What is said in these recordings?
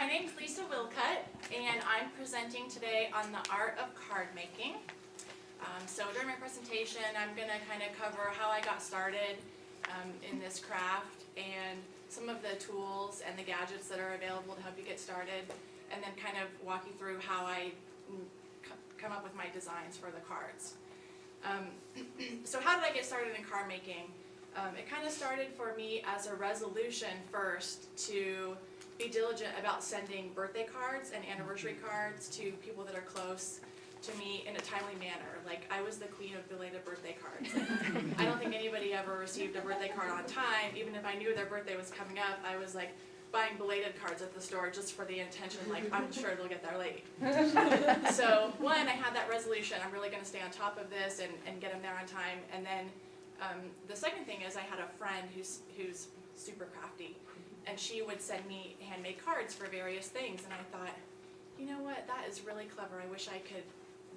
my name's Lisa Wilcutt, and I'm presenting today on the art of card making. So during my presentation, I'm going to kind of cover how I got started in this craft and some of the tools and the gadgets that are available to help you get started, and then kind of walk you through how I come up with my designs for the cards. So how did I get started in card making? It kind of started for me as a resolution first to be diligent about sending birthday cards and anniversary cards to people that are close to me in a timely manner. Like, I was the queen of belated birthday cards. I don't think anybody ever received a birthday card on time. Even if I knew their birthday was coming up, I was like buying belated cards at the store just for the intention, like, I'm sure they'll get there late. So one, I had that resolution, I'm really going to stay on top of this and get them there on time. And then the second thing is I had a friend who's super crafty, and she would send me handmade cards for various things, and I thought, you know what, that is really clever. I wish I could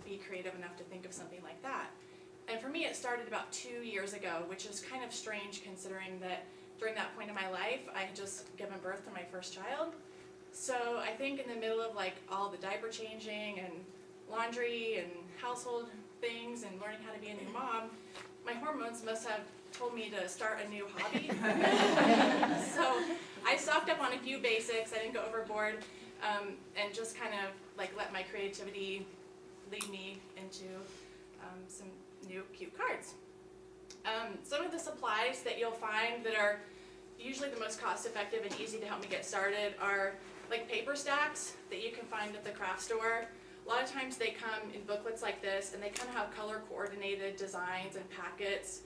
be creative enough to think of something like that. And for me, it started about 2 years ago, which is kind of strange considering that during that point in my life, I had just given birth to my first child. So I think in the middle of like all the diaper changing and laundry and household things and learning how to be a new mom, my hormones must have told me to start a new hobby. So I stocked up on a few basics. I didn't go overboard, and just kind of like let my creativity lead me into some new cute cards. Some of the supplies that you'll find that are usually the most cost effective and easy to help me get started are like paper stacks that you can find at the craft store. A lot of times they come in booklets like this, and they kind of have color coordinated designs and packets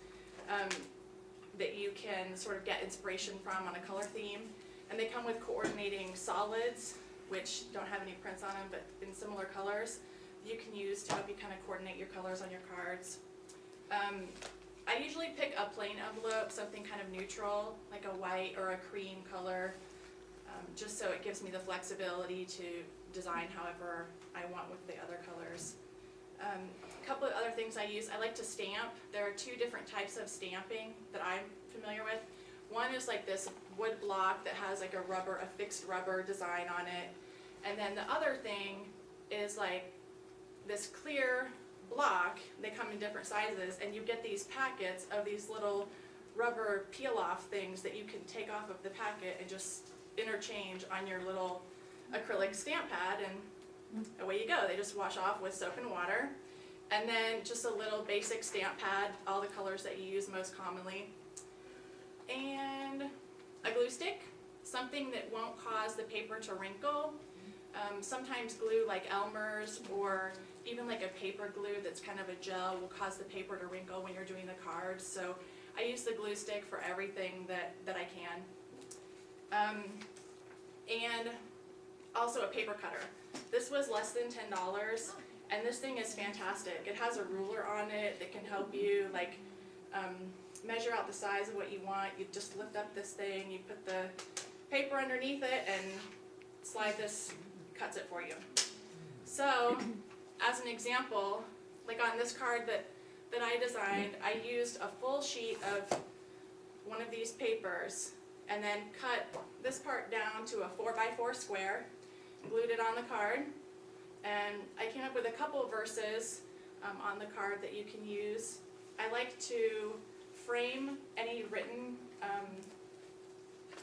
that you can sort of get inspiration from on a color theme. And they come with coordinating solids, which don't have any prints on them, but in similar colors you can use to help you kind of coordinate your colors on your cards. I usually pick a plain envelope, something kind of neutral, like a white or a cream color, just so it gives me the flexibility to design however I want with the other colors. A couple of other things I use, I like to stamp. There are two different types of stamping that I'm familiar with. One is like this wood block that has like a fixed rubber design on it. And then the other thing is like this clear block. They come in different sizes, and you get these packets of these little rubber peel-off things that you can take off of the packet and just interchange on your little acrylic stamp pad, and away you go. They just wash off with soap and water. And then just a little basic stamp pad, all the colors that you use most commonly. And a glue stick, something that won't cause the paper to wrinkle. Sometimes glue like Elmer's or even like a paper glue that's kind of a gel will cause the paper to wrinkle when you're doing the cards. So I use the glue stick for everything that I can. And also a paper cutter. This was less than $10, and this thing is fantastic. It has a ruler on it that can help you like measure out the size of what you want. You just lift up this thing, you put the paper underneath it, and slide this, cuts it for you. So as an example, like on this card that I designed, I used a full sheet of one of these papers and then cut this part down to a 4x4 square, glued it on the card, and I came up with a couple of verses on the card that you can use. I like to frame any written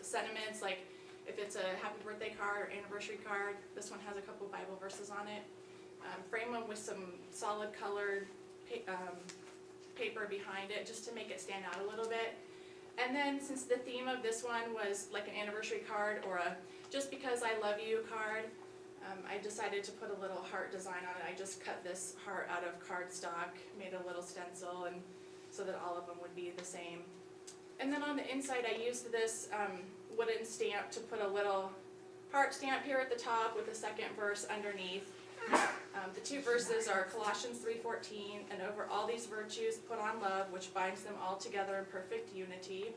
sentiments, like if it's a happy birthday card or anniversary card. This one has a couple Bible verses on it. Frame them with some solid colored paper behind it just to make it stand out a little bit. And then since the theme of this one was like an anniversary card or a just because I love you card, I decided to put a little heart design on it. I just cut this heart out of cardstock, made a little stencil, and so that all of them would be the same. And then on the inside I used this wooden stamp to put a little heart stamp here at the top with a second verse underneath. The two verses are Colossians 3:14, and over all these virtues put on love, which binds them all together in perfect unity.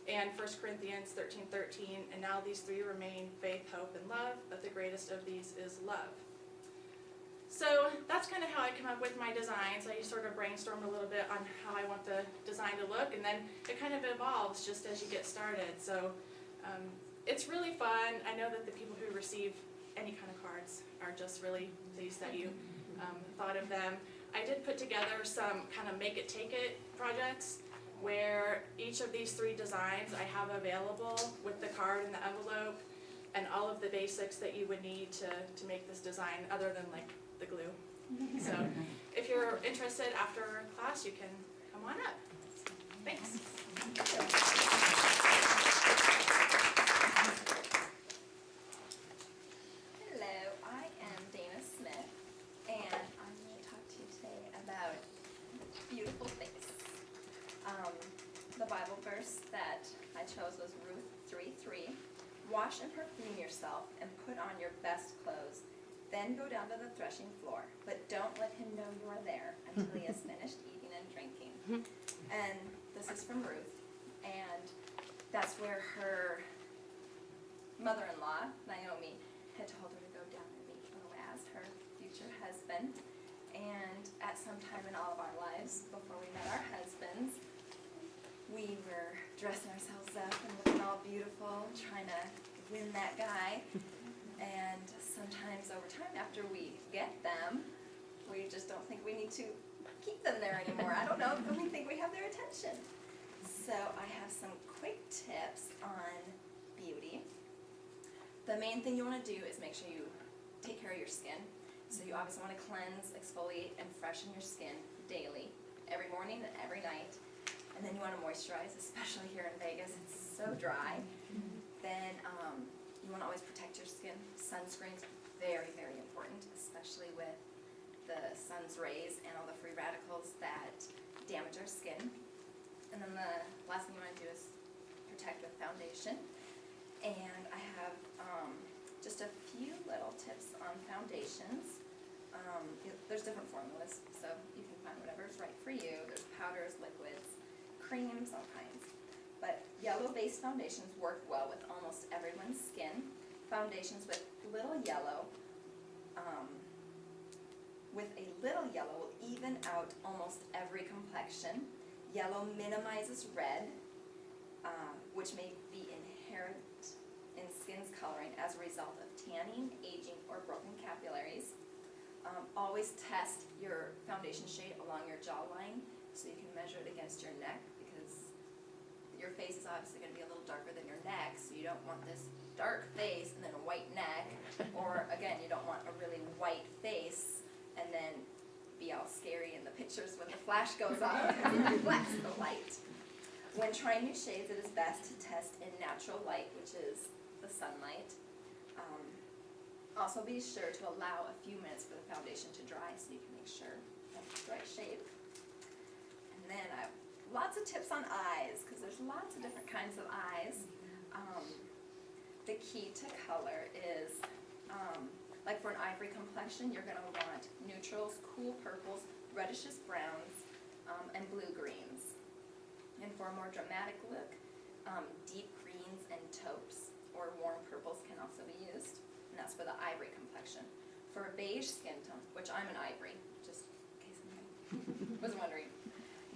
And 1 Corinthians 13:13, and now these three remain, faith, hope, and love, but the greatest of these is love. So that's kind of how I come up with my designs. I sort of brainstorm a little bit on how I want the design to look, and then it kind of evolves just as you get started. So it's really fun. I know that the people who receive any kind of cards are just really pleased that you thought of them. I did put together some kind of make it take it projects where each of these 3 designs I have available with the card and the envelope and all of the basics that you would need to make this design other than like the glue. So if you're interested after class, you can come on up. Thanks. Hello, I am Dayna Smith, and I'm going to talk to you today about beautiful face. The Bible verse that I chose was Ruth 3:3. Wash and perfume yourself and put on your best clothes. Then go down to the threshing floor, but don't let him know you are there until he has finished eating and drinking. And this is from Ruth, and that's where her mother-in-law, Naomi, had told her to go down and meet Boaz, her future husband. And at some time in all of our lives, before we met our husbands, we were dressing ourselves up and looking all beautiful, trying to win that guy. And sometimes over time, after we get them, we just don't think we need to keep them there anymore. I don't know, but we think we have their attention. So I have some quick tips on beauty. The main thing you want to do is make sure you take care of your skin. So you obviously want to cleanse, exfoliate, and freshen your skin daily, every morning and every night. And then you want to moisturize, especially here in Vegas. It's so dry. Then you want to always protect your skin. Sunscreen's very, very important, especially with the sun's rays and all the free radicals that damage our skin. And then the last thing you want to do is protect with foundation. And I have just a few little tips on foundations. There's different formulas, so you can find whatever's right for you. There's powders, liquids, creams, all kinds. But yellow-based foundations work well with almost everyone's skin. Foundations with a little yellow will even out almost every complexion. Yellow minimizes red, which may be inherent in skin's coloring as a result of tanning, aging, or broken capillaries. Always test your foundation shade along your jawline so you can measure it against your neck, because your face is obviously going to be a little darker than your neck, so you don't want this dark face and then a white neck, or again, you don't want a really white face and then be all scary in the pictures when the flash goes off because it reflects the light. When trying new shades, it is best to test in natural light, which is the sunlight. Also be sure to allow a few minutes for the foundation to dry so you can make sure that's the right shade. And then I have lots of tips on eyes, because there's lots of different kinds of eyes. The key to color is, like for an ivory complexion, you're going to want neutrals, cool purples, reddish browns, and blue-greens. And for a more dramatic look, deep greens and taupes or warm purples can also be used. And that's for the ivory complexion. For a beige skin tone, which I'm an ivory, just in case anybody was wondering,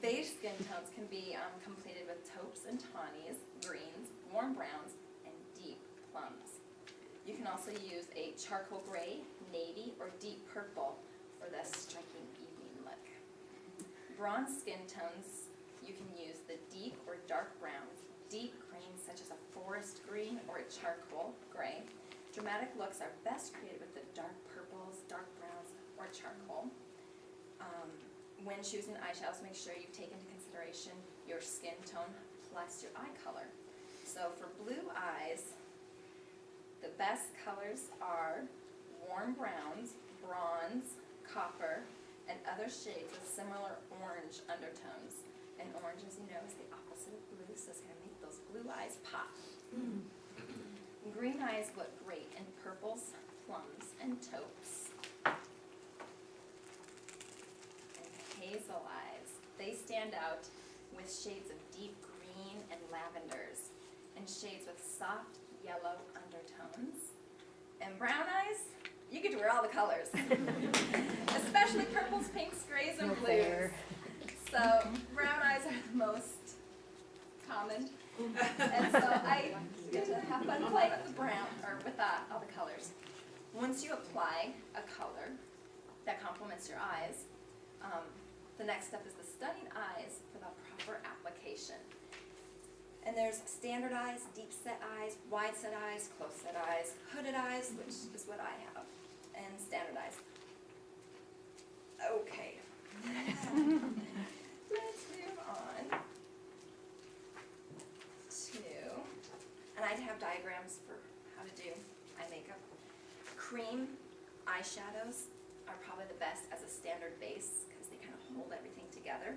beige skin tones can be completed with taupes and tawnies, greens, warm browns, and deep plums. You can also use a charcoal gray, navy, or deep purple for the striking evening look. Bronze skin tones, you can use the deep or dark browns, deep greens such as a forest green or a charcoal gray. Dramatic looks are best created with the dark purples, dark browns, or charcoal. When choosing eyeshadows, make sure you take into consideration your skin tone plus your eye color. So for blue eyes, the best colors are warm browns, bronze, copper, and other shades with similar orange undertones. And orange, as you know, is the opposite of blue, so it's going to make those blue eyes pop. Green eyes look great in purples, plums, and taupes. And hazel eyes, they stand out with shades of deep green and lavenders, and shades with soft yellow undertones. And brown eyes, you get to wear all the colors, especially purples, pinks, grays, and blues. So brown eyes are the most common. And so I get to have fun playing with the brown, or with all the colors. Once you apply a color that complements your eyes, the next step is the stunning eyes for the proper application. And there's standard eyes, deep set eyes, wide set eyes, close set eyes, hooded eyes, which is what I have, and standard eyes. Okay. Let's move on to, and I have diagrams for how to do eye makeup. Cream eyeshadows are probably the best as a standard base because they kind of hold everything together.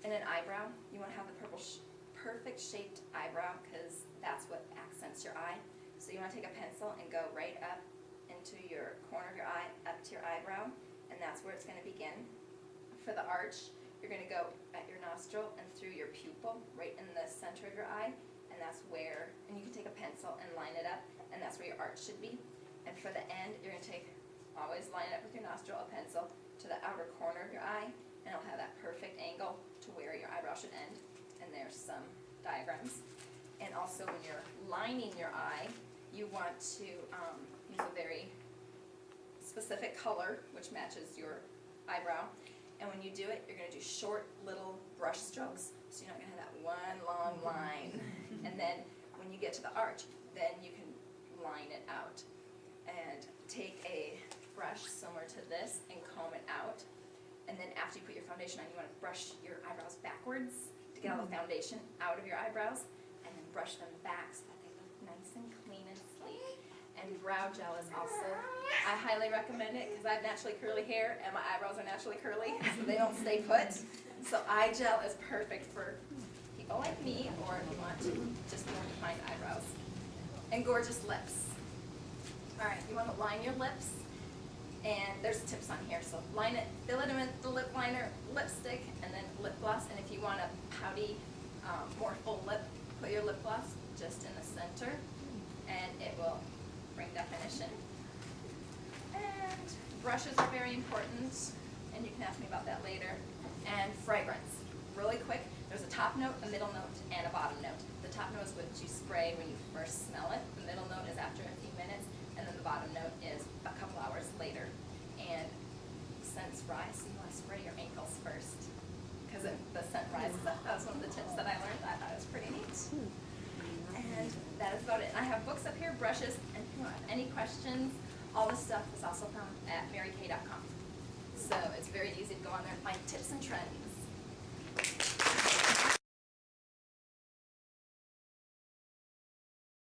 And an eyebrow, you want to have the perfect shaped eyebrow because that's what accents your eye. So you want to take a pencil and go right up into your corner of your eye, up to your eyebrow, and that's where it's going to begin. For the arch, you're going to go at your nostril and through your pupil, right in the center of your eye, and that's where, and you can take a pencil and line it up, and that's where your arch should be. And for the end, you're going to always line it up with your nostril, a pencil, to the outer corner of your eye, and it'll have that perfect angle to where your eyebrow should end. And there's some diagrams. And also when you're lining your eye, you want to use a very specific color which matches your eyebrow. And when you do it, you're going to do short little brush strokes, so you're not going to have that one long line. And then when you get to the arch, then you can line it out. And take a brush similar to this and comb it out. And then after you put your foundation on, you want to brush your eyebrows backwards to get all the foundation out of your eyebrows, and then brush them back so that they look nice and clean and sleek. And brow gel is also, I highly recommend it because I have naturally curly hair and my eyebrows are naturally curly, so they don't stay put. So eye gel is perfect for people like me, or if you want to just more defined eyebrows. And gorgeous lips. All right, you want to line your lips. And there's tips on here, so line it, fill it in with the lip liner, lipstick, and then lip gloss. And if you want a pouty, more full lip, put your lip gloss just in the center, and it will bring definition. And brushes are very important, and you can ask me about that later. And fragrance, really quick. There's a top note, a middle note, and a bottom note. The top note is what you spray when you first smell it. The middle note is after a few minutes. And then the bottom note is a couple hours later. And scents rise, so you want to spray your ankles first, because the scent rises up. That was one of the tips that I learned. I thought it was pretty neat. And that is about it. And I have books up here, brushes, and if you have any questions, all this stuff is also found at marykay.com. So it's very easy to go on there and find tips and trends.